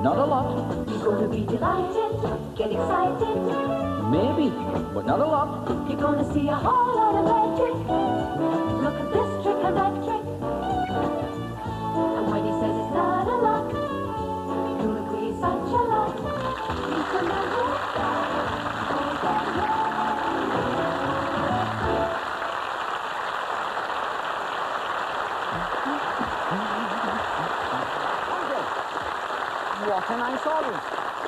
not a lot. You're gonna be delighted, get excited. Maybe, but not a lot. You're gonna see a whole lot of magic. Look at this trick and that trick. And when he says it's not a lot, you'll agree such a lot. You can never What a nice audience.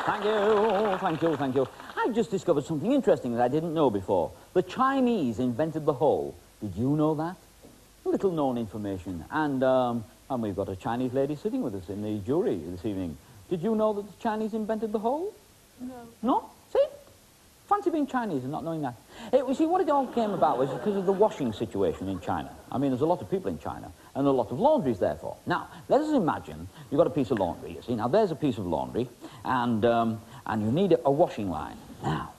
Thank you, thank you, thank you. I've just discovered something interesting that I didn't know before. The Chinese invented the hole. Did you know that? Little known information. And we've got a Chinese lady sitting with us in the jury this evening. Did you know that the Chinese invented the hole? No. No? See? Fancy being Chinese and not knowing that. See, what it all came about was because of the washing situation in China. I mean, there's a lot of people in China, and a lot of laundries, therefore. Now, let us imagine you've got a piece of laundry, you see. Now, there's a piece of laundry, and you need a washing line. Now,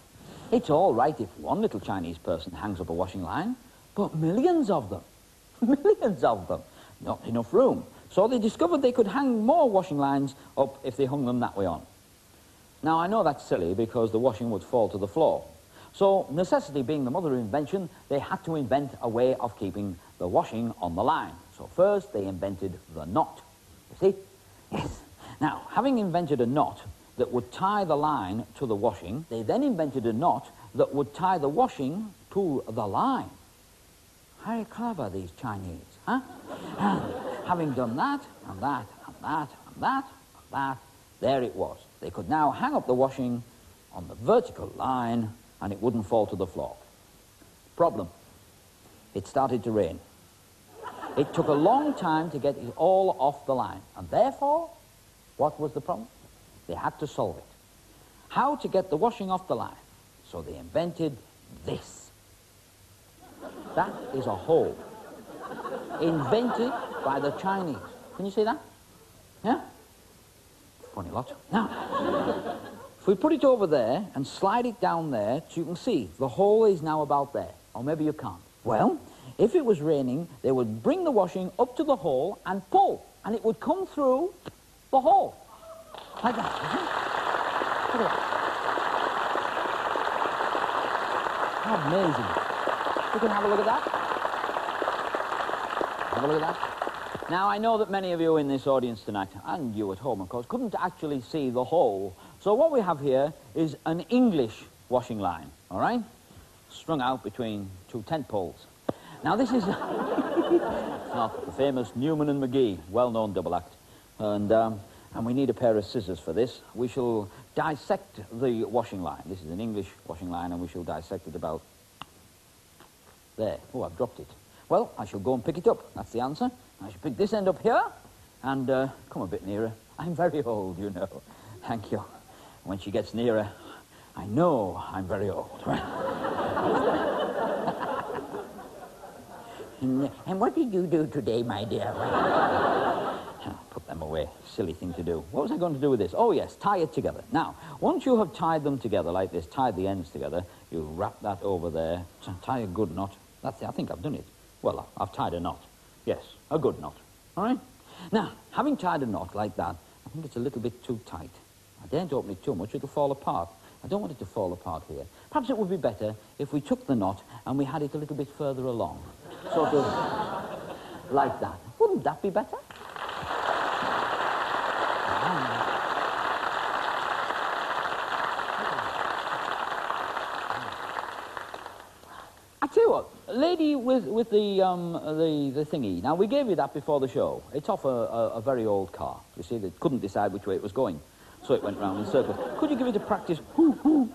it's all right if one little Chinese person hangs up a washing line, but millions of them, millions of them, not enough room. So they discovered they could hang more washing lines up if they hung them that way on. Now, I know that's silly because the washing would fall to the floor. So, necessity being the mother of invention, they had to invent a way of keeping the washing on the line. So first, they invented the knot. You see? Yes. Now, having invented a knot that would tie the line to the washing, they then invented a knot that would tie the washing to the line. Very clever, these Chinese, huh? And having done that, and that, and that, and that, and that, there it was. They could now hang up the washing on the vertical line and it wouldn't fall to the floor. Problem. It started to rain. It took a long time to get it all off the line. And therefore, what was the problem? They had to solve it. How to get the washing off the line? So they invented this. That is a hole. Invented by the Chinese. Can you see that? Yeah? Funny lot. Now, if we put it over there and slide it down there, so you can see the hole is now about there. Or maybe you can't. Well, if it was raining, they would bring the washing up to the hole and pull, and it would come through the hole. Like that. Look at that. How amazing. You can have a look at that. Have a look at that. Now, I know that many of you in this audience tonight, and you at home, of course, couldn't actually see the hole. So what we have here is an English washing line, all right? Strung out between two tent poles. Now, this is not the famous Newman and McGee, well-known double act. And we need a pair of scissors for this. We shall dissect the washing line. This is an English washing line, and we shall dissect it about there. Oh, I've dropped it. Well, I shall go and pick it up. That's the answer. I shall pick this end up here, and come a bit nearer. I'm very old, you know. Thank you. When she gets nearer, I know I'm very old. And what did you do today, my dear? Put them away. Silly thing to do. What was I going to do with this? Oh, yes, tie it together. Now, once you have tied them together like this, tied the ends together, you wrap that over there, tie a good knot. That's it. I think I've done it. Well, I've tied a knot. Yes, a good knot. All right? Now, having tied a knot like that, I think it's a little bit too tight. I daren't open it too much, it'll fall apart. I don't want it to fall apart here. Perhaps it would be better if we took the knot and we had it a little bit further along. Sort of like that. Wouldn't that be better? I tell you what, lady with the thingy. Now, we gave you that before the show. It's off a very old car. You see, they couldn't decide which way it was going, so it went round in circles. Could you give it a practice? Hoo, hoo.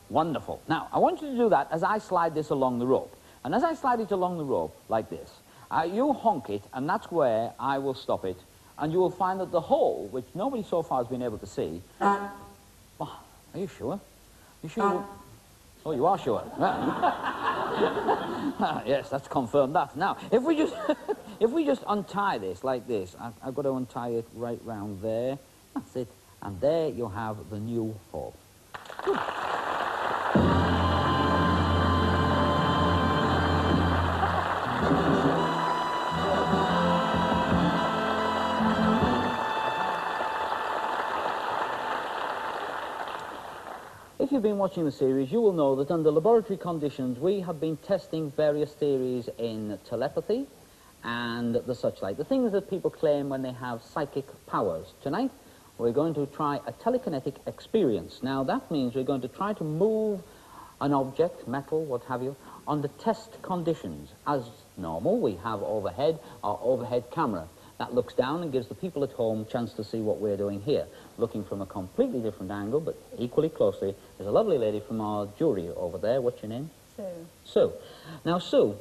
Wonderful. Now, I want you to do that as I slide this along the rope. And as I slide it along the rope, like this, you honk it, and that's where I will stop it. And you will find that the hole, which nobody so far has been able to see... Oh, are you sure? You sure? Oh, you are sure? Yes, that's confirmed that. Now, if we just untie this like this, I've got to untie it right round there. That's it. And there you'll have the new hole. Good. you've been watching the series, you will know that under laboratory conditions, we have been testing various theories in telepathy and the such like. The things that people claim when they have psychic powers. Tonight, we're going to try a telekinetic experience. Now, that means we're going to try to move an object, metal, what have you, under test conditions. As normal, we have overhead our overhead camera. That looks down and gives the people at home a chance to see what we're doing here. Looking from a completely different angle, but equally closely, there's a lovely lady from our jury over there. What's your name? Sue. Sue. Now, Sue,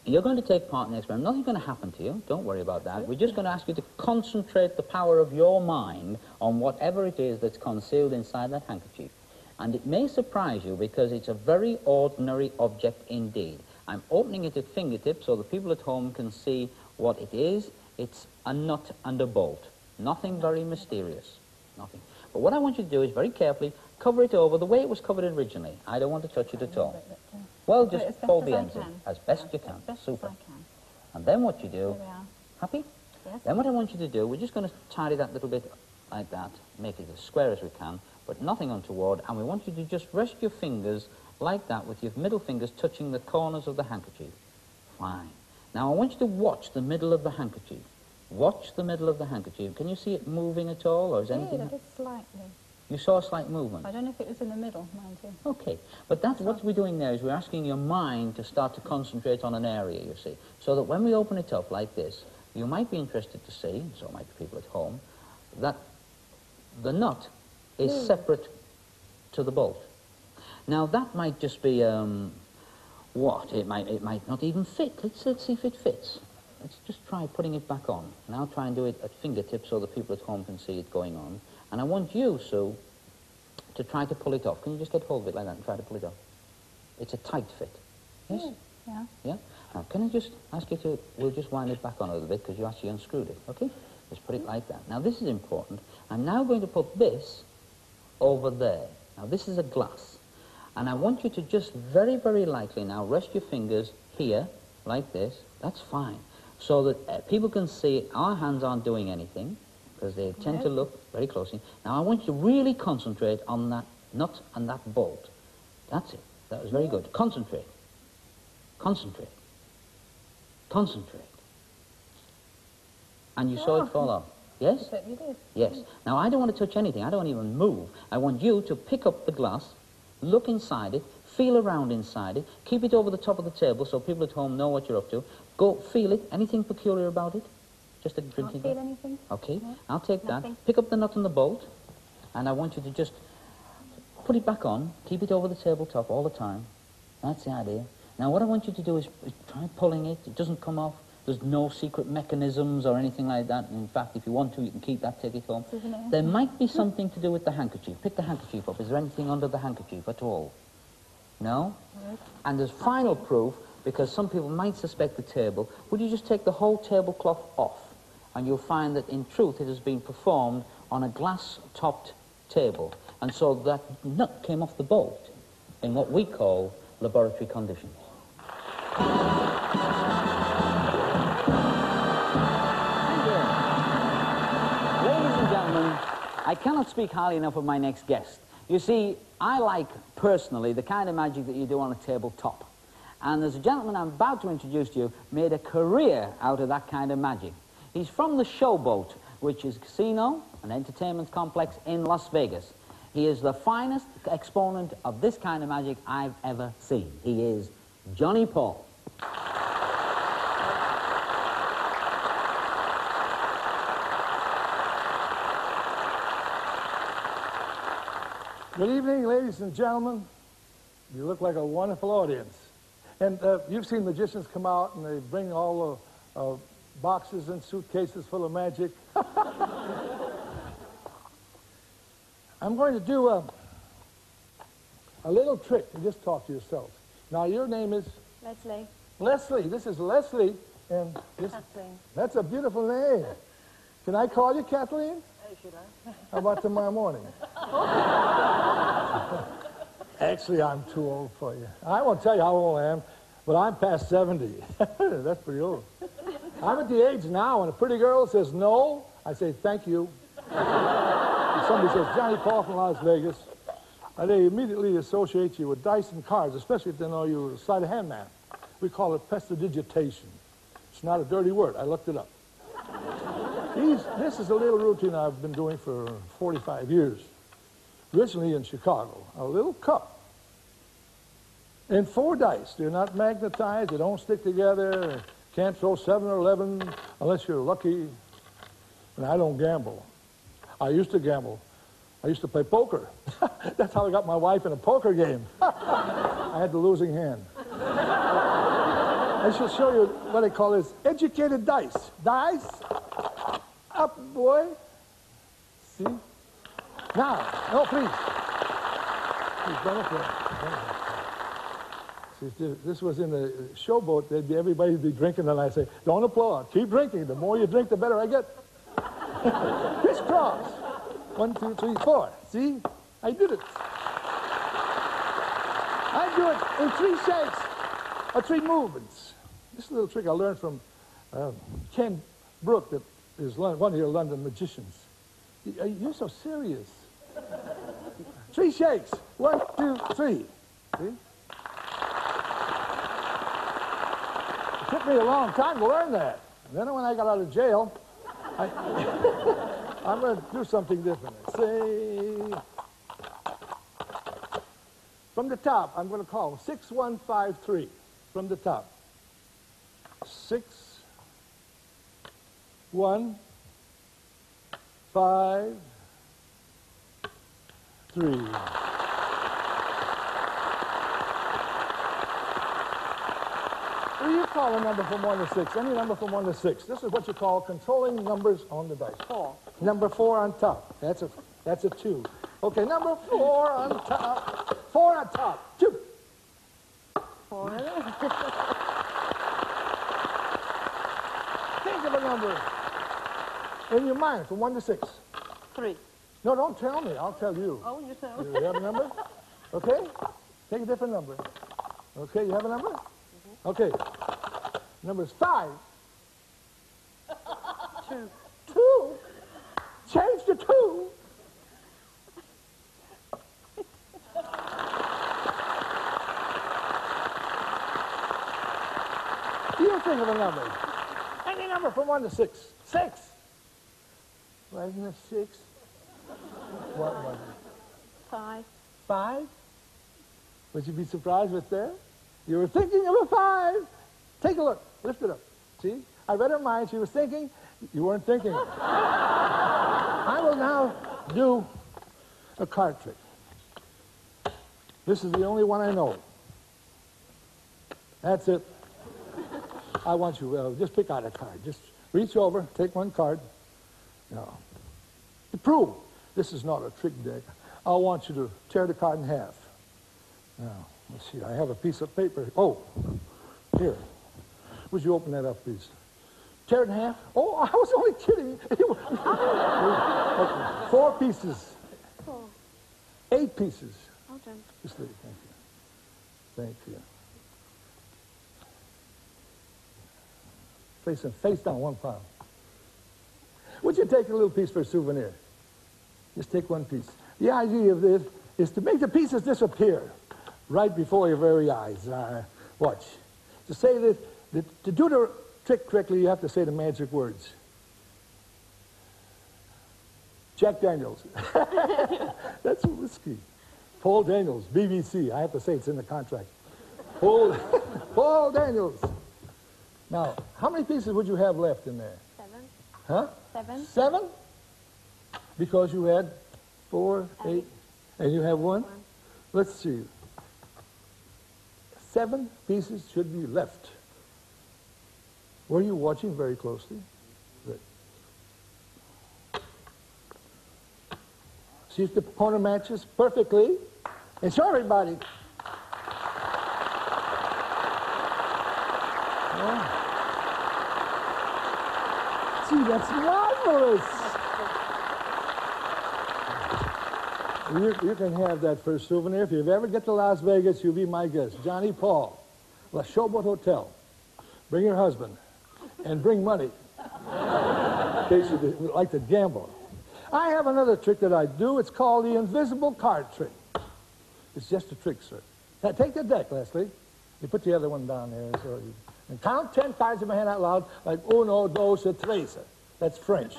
you're going to take part in the experiment. Nothing's going to happen to you. Don't worry about that. We're just going to ask you to concentrate the power of your mind on whatever it is that's concealed inside that handkerchief. And it may surprise you because it's a very ordinary object indeed. I'm opening it at fingertips so the people at home can see what it is. It's a nut and a bolt. Nothing very mysterious. Nothing. But what I want you to do is very carefully cover it over the way it was covered originally. I don't want to touch it at all. Well, just fold the ends in as best you can. Super. And then what you do, happy? Yes. Then what I want you to do, we're just going to tidy that little bit like that, make it as square as we can, but nothing untoward, and we want you to just rest your fingers like that with your middle fingers touching the corners of the handkerchief. Fine. Now I want you to watch the middle of the handkerchief. Watch the middle of the handkerchief. Can you see it moving at all, or is anything? Just slightly. You saw a slight movement? I don't know if it was in the middle, mind you. Okay, but that's what we're doing now is we're asking your mind to start to concentrate on an area, you see, so that when we open it up like this, you might be interested to see, and so might the people at home, that the nut is separate to the bolt. Now that might just be, what? It might not even fit. Let's see if it fits. Let's just try putting it back on. And I'll try and do it at fingertips so the people at home can see it going on. And I want you, Sue, to try to pull it off. Can you just get hold of it like that and try to pull it off? It's a tight fit. Yes? Yeah. Yeah? Now, can I just ask you to, we'll just wind it back on a little bit because you actually unscrewed it, okay? Just put it like that. Now, this is important. I'm now going to put this over there. Now, this is a glass. And I want you to just very, very lightly now rest your fingers here, like this. That's fine. So that people can see our hands aren't doing anything, because they tend to look very closely. Now, I want you to really concentrate on that nut and that bolt. That's it. That was very good. Concentrate. Concentrate. Concentrate. And you saw it fall off. Yes? You did. Yes. Now, I don't want to touch anything. I don't even move. I want you to pick up the glass, look inside it, feel around inside it, keep it over the top of the table so people at home know what you're up to. Go feel it. Anything peculiar about it? Just a drinking. Can't feel anything. Okay, No. I'll take Nothing. that. Pick up the nut and the bolt, and I want you to just put it back on. Keep it over the tabletop all the time. That's the idea. Now, what I want you to do is try pulling it. It doesn't come off. There's no secret mechanisms or anything like that. In fact, if you want to, you can keep that, take it home. There might be something to do with the handkerchief. Pick the handkerchief up. Is there anything under the handkerchief at all? No? Yes. And there's final proof, because some people might suspect the table. Would you just take the whole tablecloth off? And you'll find that, in truth, it has been performed on a glass-topped table. And so that nut came off the bolt in what we call laboratory conditions. Thank you. Ladies and gentlemen, I cannot speak highly enough of my next guest. You see, I like, personally, the kind of magic that you do on a tabletop. And there's a gentleman I'm about to introduce to you made a career out of that kind of magic. He's from the Showboat, which is a casino, an entertainment complex in Las Vegas. He is the finest exponent of this kind of magic I've ever seen. He is Johnny Paul. Good evening, ladies and gentlemen. You look like a wonderful audience. And you've seen magicians come out and they bring all the boxes and suitcases full of magic. I'm going to do a little trick. You just talk to yourself. Now, your name is? Leslie. Leslie. This is Leslie. And this, Kathleen. that's a beautiful name. Can I call you Kathleen? Should I? How about tomorrow morning? Actually, I'm too old for you. I won't tell you how old I am, but I'm past 70. That's pretty old. I'm at the age now when a pretty girl says no, I say thank you. If somebody says, Johnny Paul from Las Vegas, They immediately associate you with dice and cards, especially if they know you're a sleight of hand man. We call it prestidigitation. It's not a dirty word. I looked it up. This is a little routine I've been doing for 45 years. Originally in Chicago. A little cup. And 4 dice. They're not magnetized. They don't stick together. Can't throw 7 or 11 unless you're lucky. And I don't gamble. I used to gamble. I used to play poker. That's how I got my wife in a poker game. I had the losing hand. I shall show you what I call this educated dice. Dice. Up, boy. See? Now, no, please. Please, don't applaud. See, this was in the showboat. Everybody would be drinking, and I say, don't applaud. Keep drinking. The more you drink, the better I get. Crisscross. 1, 2, 3, 4. See? I did it. I do it in 3 shakes or 3 movements. This is a little trick I learned from Ken Brooke, that is one of your London magicians. You're so serious. 3 shakes. 1, 2, 3. See? It took me a long time to learn that. And then when I got out of jail, I'm going to do something different. Say, from the top, I'm going to call 6, 1, 5, 3. From the top. 6, 1, 5, 3. What do you call a number from 1 to 6? Any number from 1 to 6. This is what you call controlling numbers on the dice. 4. Number 4 on top. That's a 2. Okay, number 4 on top. 4 on top. 2. 4. Think of a number in your mind from 1 to 6. 3. No, don't tell me. I'll tell you. Oh, you tell. You have a number? Okay. Take a different number. Okay, you have a number? Mm-hmm. Okay. Number is 5. 2. 2? Change to 2. You think of a number. Any number from 1 to 6. 6. Wasn't it 6? What was it? 5. 5? Would you be surprised with that? You were thinking of a 5. Take a look. Lift it up. See? I read her mind. She was thinking. You weren't thinking. I will now do a card trick. This is the only one I know. That's it. I want you, just pick out a card. Just reach over, take one card. Now, to prove this is not a trick deck, I want you to tear the card in half. Now, let's see, I have a piece of paper. Oh, here. Would you open that up, please? Tear it in half? Oh, I was only kidding. Okay. 4 pieces. 4. 8 pieces. Well done. Just leave. Thank you. Thank you. Face down, one pile. Would you take a little piece for a souvenir? Just take one piece. The idea of this is to make the pieces disappear right before your very eyes. Watch. To say that to do the trick correctly, you have to say the magic words. Jack Daniels. That's whiskey. Paul Daniels, BBC. I have to say it's in the contract. Paul Daniels. Now, how many pieces would you have left in there? 7. Huh? 7. 7? Because you had 4, 8, and you have 1? 1. Let's see. 7 pieces should be left. Were you watching very closely? Good. See if the corner matches perfectly. And show everybody. Oh. See, that's marvelous. You can have that for a souvenir. If you ever get to Las Vegas, you'll be my guest. Johnny Paul, La Showboat Hotel. Bring your husband. And bring money. In case you like to gamble. I have another trick that I do. It's called the invisible card trick. It's just a trick, sir. Now, take the deck, Leslie. You put the other one down there. And count 10 cards in my hand out loud, like uno, dos, tres. That's French.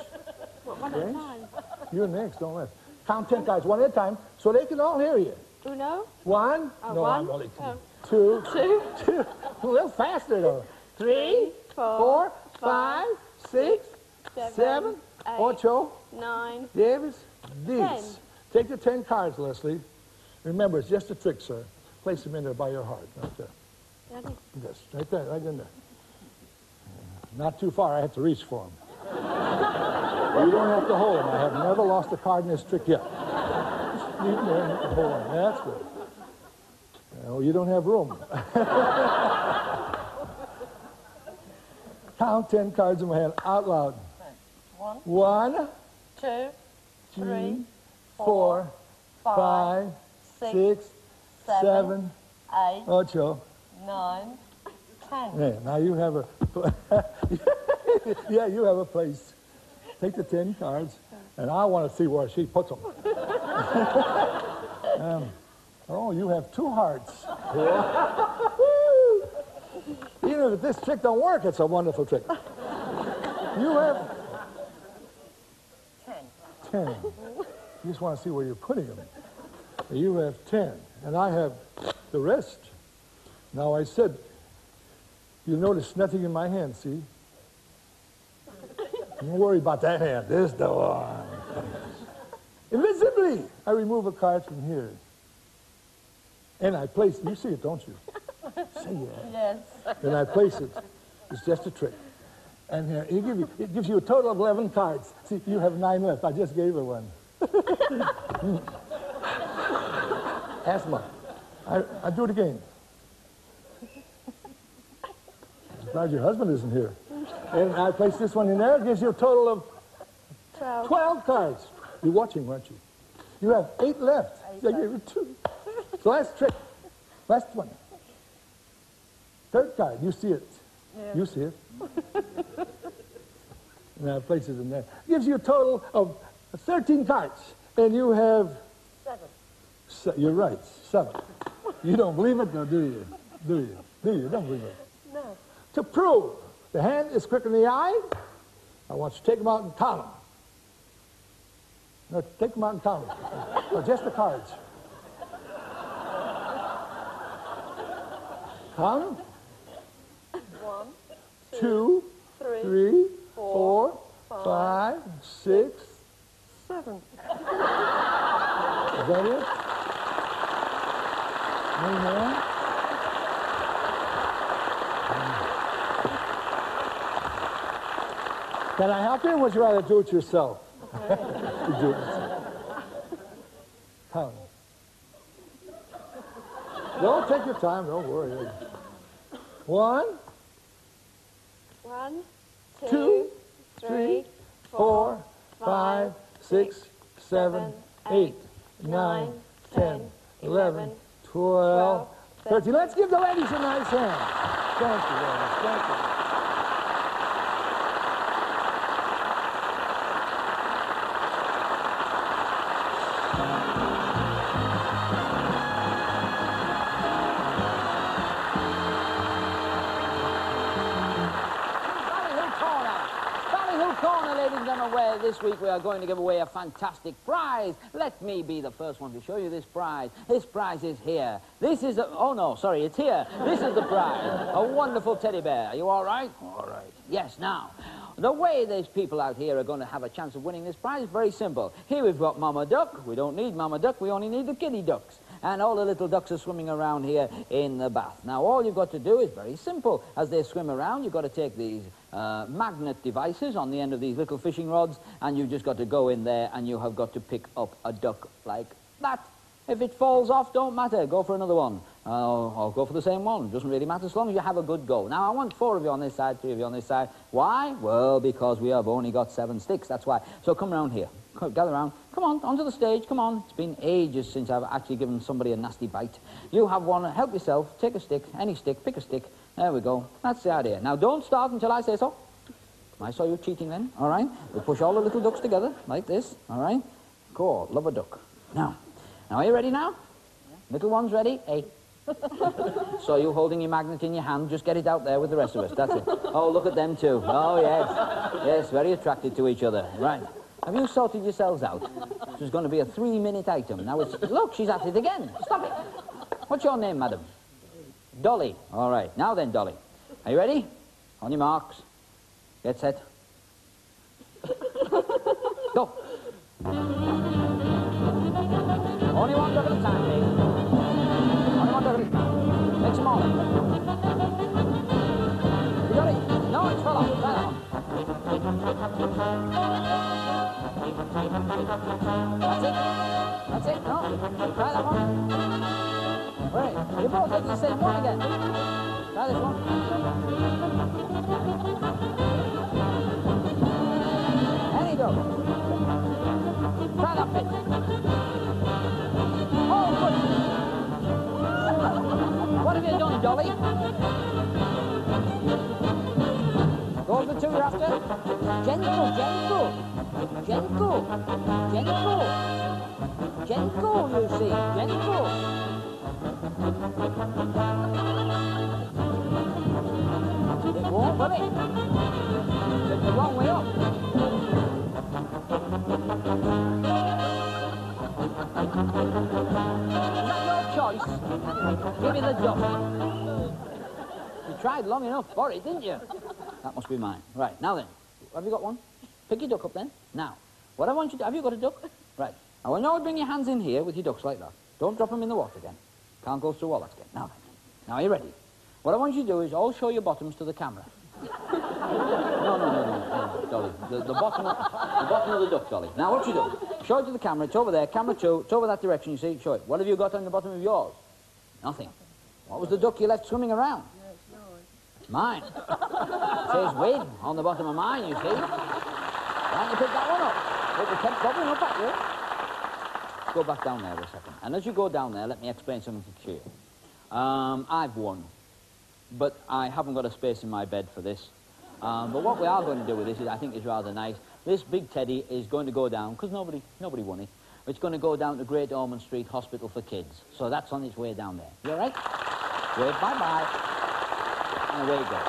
One at a time. You're next, don't let. Count 10 cards one at a time so they can all hear you. Uno. One. Oh, No, one. I'm only Oh. two. Two. Two. A little faster, though. Three, four, five, six, seven, eight, ocho, 9. Davis, 10. 10. Take the 10 cards, Leslie. Remember, it's just a trick, sir. Place them in there by your heart. Right there. Ready? Yes, right there, right in there. Not too far, I have to reach for them. You don't have to hold them. I have never lost a card in this trick yet. Just leave them there and hold them. That's good. No, you don't have room. Count 10 cards in my hand out loud. One, 2, 3, 4, 5, 6, 7, 8, ocho. 9, 10. Yeah, now you have a, yeah, you have a place. Take the 10 cards, and I want to see where she puts them. Oh, you have 2 hearts. Even if this trick don't work, it's a wonderful trick. You have 10. You just want to see where you're putting them. You have 10, and I have the rest. Now I said, you notice nothing in my hand, see? Don't worry about that hand. This is the one. Invisibly, I remove a card from here. And I place it. You see it, don't you? See it. Yes. Then I place it. It's just a trick. And here, it gives you a total of 11 cards. See, you have 9 left. I just gave her one. Asthma. I do it again. I'm glad your husband isn't here. And I place this one in there. It gives you a total of 12 cards. You're watching, weren't you? You have 8 left. I gave you 2. So last trick. Last one. 3rd card. You see it. Yeah. You see it. And I place it in there. Gives you a total of 13 cards. And you have 7. You're right, 7. You don't believe it, no, do you? Do you? Do you? Don't believe it. No. To prove the hand is quicker than the eye, I want you to take them out and count them. No, take them out and count them. No, just the cards. Count them. 1, 2, 3, 4, 5, 6, 7. Is that it? Any more? Can I help you, or would you rather do it yourself? You do it yourself. Count. Don't take your time, don't worry. 1, 1, 2, 2, 3, 3, 4, 5, 6, 7, 8, 9, 10, 11, 12, 13. Let's give the ladies a nice hand. Thank you, ladies. Thank you. Where this week we are going to give away a fantastic prize. Let me be the first one to show you this prize. This prize is here. This is oh no, sorry, it's here. This is the prize. A wonderful teddy bear. Are you all right? All right. Yes, now, the way these people out here are going to have a chance of winning this prize is very simple. Here we've got Mama Duck. We don't need Mama Duck. We only need the kitty ducks. And all the little ducks are swimming around here in the bath. Now, all you've got to do is very simple. As they swim around, you've got to take these magnet devices on the end of these little fishing rods, and you've just got to go in there, and you have got to pick up a duck like that. If it falls off, don't matter. Go for another one. Or go for the same one. Doesn't really matter as long as you have a good go. Now, I want 4 of you on this side, 3 of you on this side. Why? Well, because we have only got 7 sticks. That's why. So come around here. Gather around. Come on, onto the stage. Come on. It's been ages since I've actually given somebody a nasty bite. You have one. Help yourself. Take a stick. Any stick. Pick a stick. There we go. That's the idea. Now, don't start until I say so. I saw you cheating then. All right? We'll push all the little ducks together like this. All right? Cool. Love a duck. Now, are you ready now? Little ones ready? Hey. So you holding your magnet in your hand, just get it out there with the rest of us. That's it. Oh, look at them too. Oh, yes. Yes, very attracted to each other. Right. Have you sorted yourselves out? This is going to be a 3-minute item. Now it's... Look, she's at it again. Stop it. What's your name, madam? Dolly. All right. Now then, Dolly. Are you ready? On your marks. Get set. Go. Only one duck at a time, please. Only one duck at a time. Make some more. You got it? No, it's fell off. Try that one. That's it. That's it. No. Try that one. Right. You both take the same one again. Try this one. Any duck. Try that bit. Oh, good. What have you done, Dolly? Those the two you're after? Gentle, gentle. Gentle. Gentle. Gentle, you see. Gentle. It won't, will it? It's the wrong way up. Is that your choice? Give me the duck. You tried long enough for it, didn't you? That must be mine. Right, now then. Have you got one? Pick your duck up then. Now, what I want you to... Have you got a duck? Right. I want you to bring your hands in here with your ducks like that. Don't drop them in the water again. Can't go through all that again. Now then. Now, are you ready? What I want you to do is all show your bottoms to the camera. No, Dolly. The bottom of the duck, Dolly. Now, what you do? Show it to the camera. It's over there. Camera 2. It's over that direction, you see. Show it. What have you got on the bottom of yours? Nothing. What was the duck you left swimming around? Mine. It says win on the bottom of mine, you see. Why don't you pick that one up? But we kept bubbling up at you. Go back down there a second. And as you go down there, let me explain something to you. I've won. But I haven't got a space in my bed for this. But what we are going to do with this is, I think, is rather nice. This big teddy is going to go down, because nobody won it. It's going to go down to Great Ormond Street Hospital for Kids. So that's on its way down there. You all right? Wave bye-bye. And away it goes.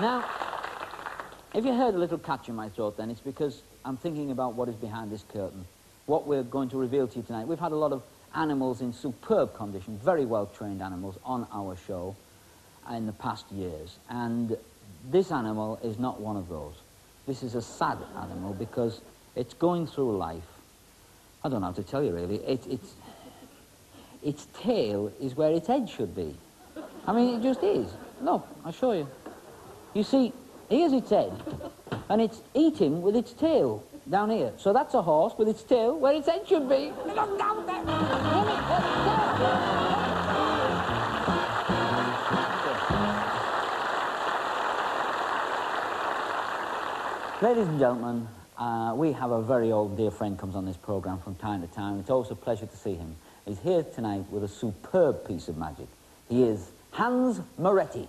Now, if you heard a little catch in my throat then, it's because I'm thinking about what is behind this curtain. What we're going to reveal to you tonight. We've had a lot of animals in superb condition, very well-trained animals on our show in the past years. And this animal is not one of those. This is a sad animal because it's going through life. I don't know how to tell you, really. Its tail is where its head should be. I mean, it just is. Look, I'll show you. You see, here's its head, and it's eating with its tail down here. So that's a horse with its tail where its head should be. Look down there. Ladies and gentlemen, we have a very old dear friend comes on this program from time to time. It's always a pleasure to see him. He's here tonight with a superb piece of magic. He is Hans Moretti.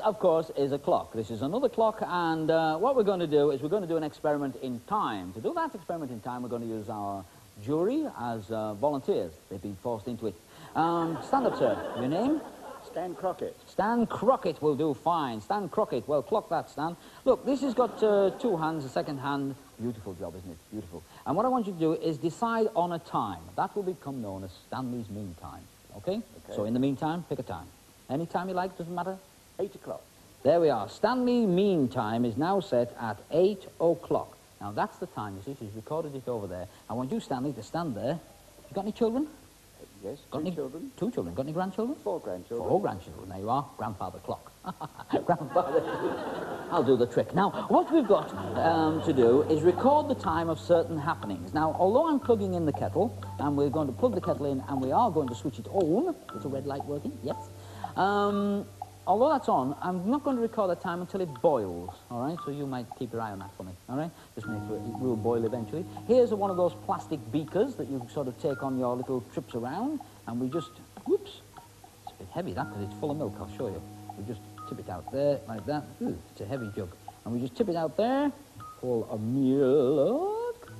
of course, is a clock. This is another clock, and what we're going to do is we're going to do an experiment in time. To do that experiment in time, we're going to use our jury as volunteers. They've been forced into it. Stand up, sir. Your name? Stan Crockett. Stan Crockett will do fine. Stan Crockett. Well, clock that, Stan. Look, this has got 2 hands, a second hand. Beautiful job, isn't it? Beautiful. And what I want you to do is decide on a time. That will become known as Stanley's mean time. Okay? So in the meantime, pick a time. Any time you like, doesn't matter. 8 o'clock. There we are. Stanley mean time is now set at 8 o'clock. Now, that's the time, you see. She's recorded it over there. I want you, Stanley, to stand there. You got any children? Yes, Got 2 any children. 2 children. Got any grandchildren? 4 grandchildren. 4 grandchildren. There you are. Grandfather clock. Grandfather. I'll do the trick. Now, what we've got to do is record the time of certain happenings. Now, although I'm plugging in the kettle, and we're going to plug the kettle in, and we are going to switch it on. Is the red light working? Yes. Although that's on, I'm not going to record the time until it boils, all right? So you might keep your eye on that for me, all right? Just make sure it will boil eventually. Here's one of those plastic beakers that you sort of take on your little trips around, and we just, whoops, it's a bit heavy, that, because it's full of milk, I'll show you. We just tip it out there, like that. Ooh, it's a heavy jug. And we just tip it out there, full of milk.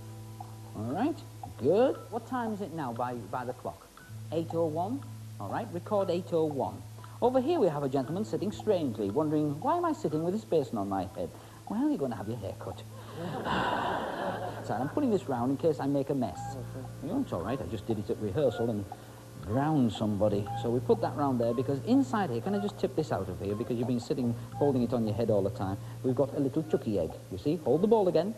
All right, good. What time is it now by the clock? 8:01, all right? Record 8:01. Over here we have a gentleman sitting strangely, wondering, why am I sitting with this basin on my head? Well, you're going to have your hair cut. So I'm putting this round in case I make a mess. You know, it's all right, I just did it at rehearsal and drowned somebody. So we put that round there because inside here, can I just tip this out of here because you've been sitting holding it on your head all the time. We've got a little chucky egg, you see? Hold the bowl again.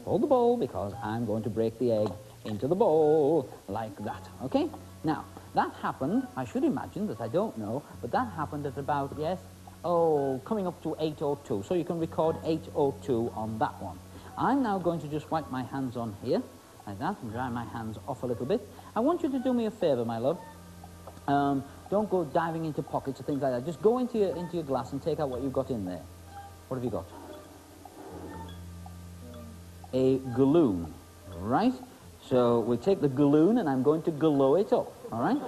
Hold the bowl because I'm going to break the egg into the bowl like that, okay? Now, that happened, I should imagine that I don't know, but that happened at about, yes, coming up to 8:02. So you can record 8:02 on that one. I'm now going to just wipe my hands on here, like that, and dry my hands off a little bit. I want you to do me a favor, my love. Don't go diving into pockets or things like that. Just go into your glass and take out what you've got in there. What have you got? A galloon, right? So we'll take the galloon and I'm going to glow it up, all right?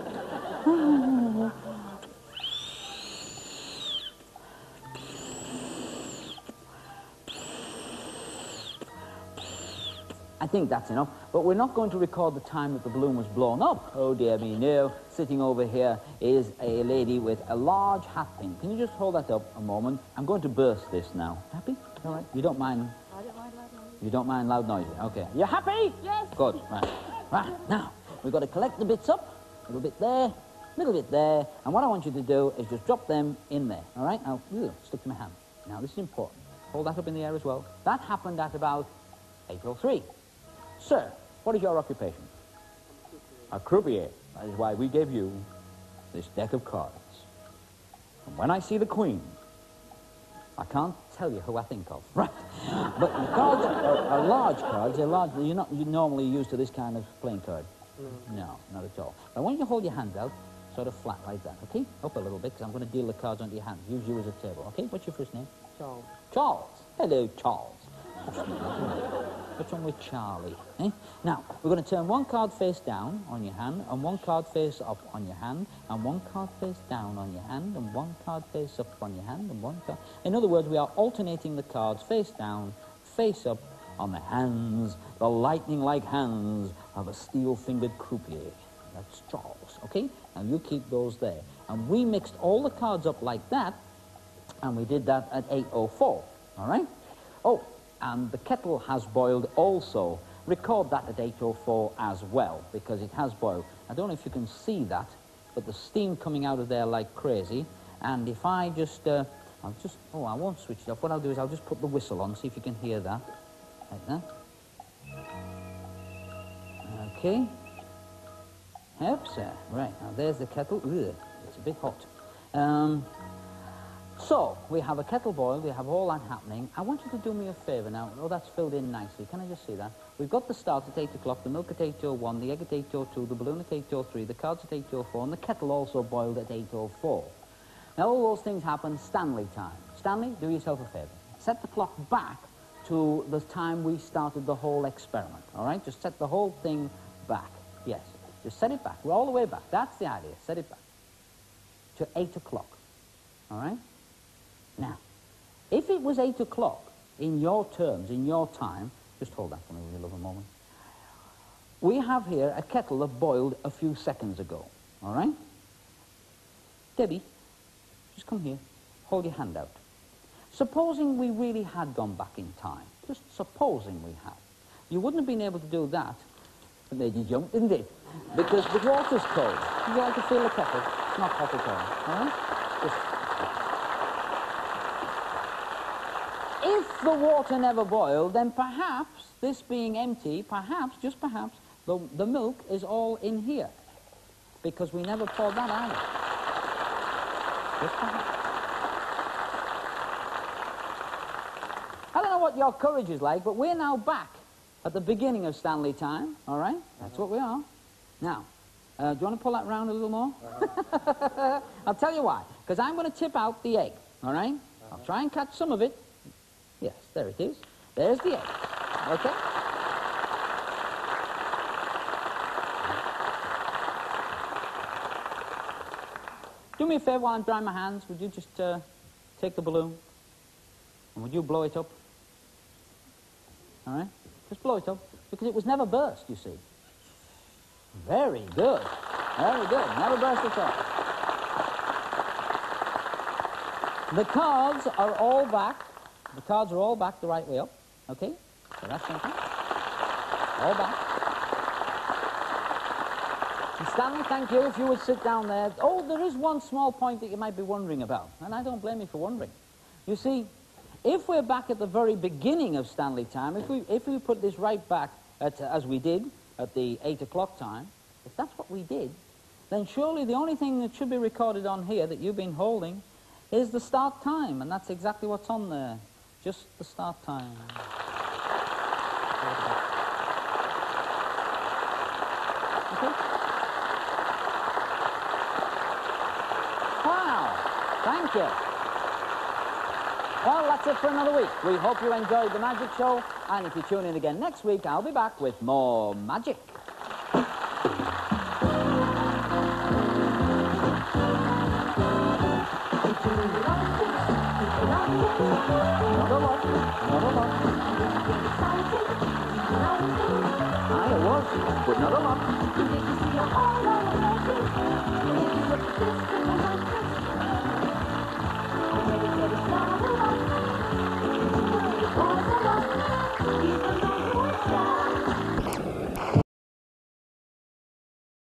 I think that's enough, but we're not going to record the time that the balloon was blown up. Oh dear me, no. Sitting over here is a lady with a large hat pin. Can you just hold that up a moment? I'm going to burst this now. Happy? All right. You don't mind? I don't mind loud noise. You don't mind loud noises? Okay. You happy? Yes. Good. Right. Right. Now, we've got to collect the bits up. A little bit there, a little bit there. And what I want you to do is just drop them in there. All right? Now, stick to my hand. Now, this is important. Hold that up in the air as well. That happened at about 8:03. Sir, what is your occupation? A croupier. That is why we gave you this deck of cards. And when I see the Queen, I can't tell you who I think of, right? But the cards are large cards. They're large. You're normally used to this kind of playing card. No, not at all. I want you to hold your hands out, sort of flat like that, okay? Up a little bit, because I'm going to deal the cards onto your hands. Use you as a table, okay? What's your first name? Charles. Charles. Hello, Charles. What's wrong with Charlie? Eh? Now, we're going to turn one card face down on your hand, and one card face up on your hand, and one card face down on your hand, and one card face up on your hand, and one card... In other words, we are alternating the cards face down, face up on the hands, the lightning-like hands of a steel-fingered croupier. That's Charles, okay? And you keep those there. And we mixed all the cards up like that, and we did that at 8:04, all right? Oh, and the kettle has boiled also. Record that at 8:04 as well, because it has boiled. I don't know if you can see that, but the steam coming out of there like crazy. And if I just, I won't switch it off. What I'll do is I'll just put the whistle on, see if you can hear that. Like that. Okay. Yep, sir. Right, now there's the kettle. Ugh, it's a bit hot. So, we have a kettle boiled, we have all that happening. I want you to do me a favour now. Oh, that's filled in nicely. Can I just see that? We've got the start at 8 o'clock, the milk at 8:01, the egg at 8:02, the balloon at 8:03, the cards at 8:04, and the kettle also boiled at 8:04. Now, all those things happen Stanley time. Stanley, do yourself a favour. Set the clock back to the time we started the whole experiment, all right? Just set the whole thing back. Yes, just set it back. We're all the way back. That's the idea. Set it back to 8 o'clock, all right? Now, if it was 8 o'clock in your terms, in your time, just hold that for me, will you, love, a moment. We have here a kettle that boiled a few seconds ago, all right? Debbie, just come here. Hold your hand out. Supposing we really had gone back in time, just supposing we had, you wouldn't have been able to do that. It made you jump, didn't it? Because the water's cold. Would you like to feel the kettle? It's not hot at all, all right? Just... If the water never boiled, then perhaps, this being empty, perhaps, just perhaps, the milk is all in here. Because we never poured that either. Just perhaps. I don't know what your courage is like, but we're now back at the beginning of Stanley time, all right? That's what we are. Now, do you want to pull that round a little more? I'll tell you why. Because I'm going to tip out the egg, all right? I'll try and catch some of it. Yes, there it is. There's the egg, okay? Do me a favor while I'm drying my hands. Would you just take the balloon? And would you blow it up? All right? Just blow it up. Because it was never burst, you see. Very good. Very good. Never burst at all. The cards are all back. The cards are all back the right way up. Okay? So that's something. All back. And Stanley, thank you. If you would sit down there. Oh, there is one small point that you might be wondering about. And I don't blame you for wondering. You see, if we're back at the very beginning of Stanley time, if we put this right back as we did at the 8 o'clock time, if that's what we did, then surely the only thing that should be recorded on here that you've been holding is the start time, and that's exactly what's on there. Just the start time. Okay? Wow, thank you. Well, that's it for another week. We hope you enjoyed the magic show, and if you tune in again next week, I'll be back with more magic. Not a lot, not a lot. It was, but not a lot.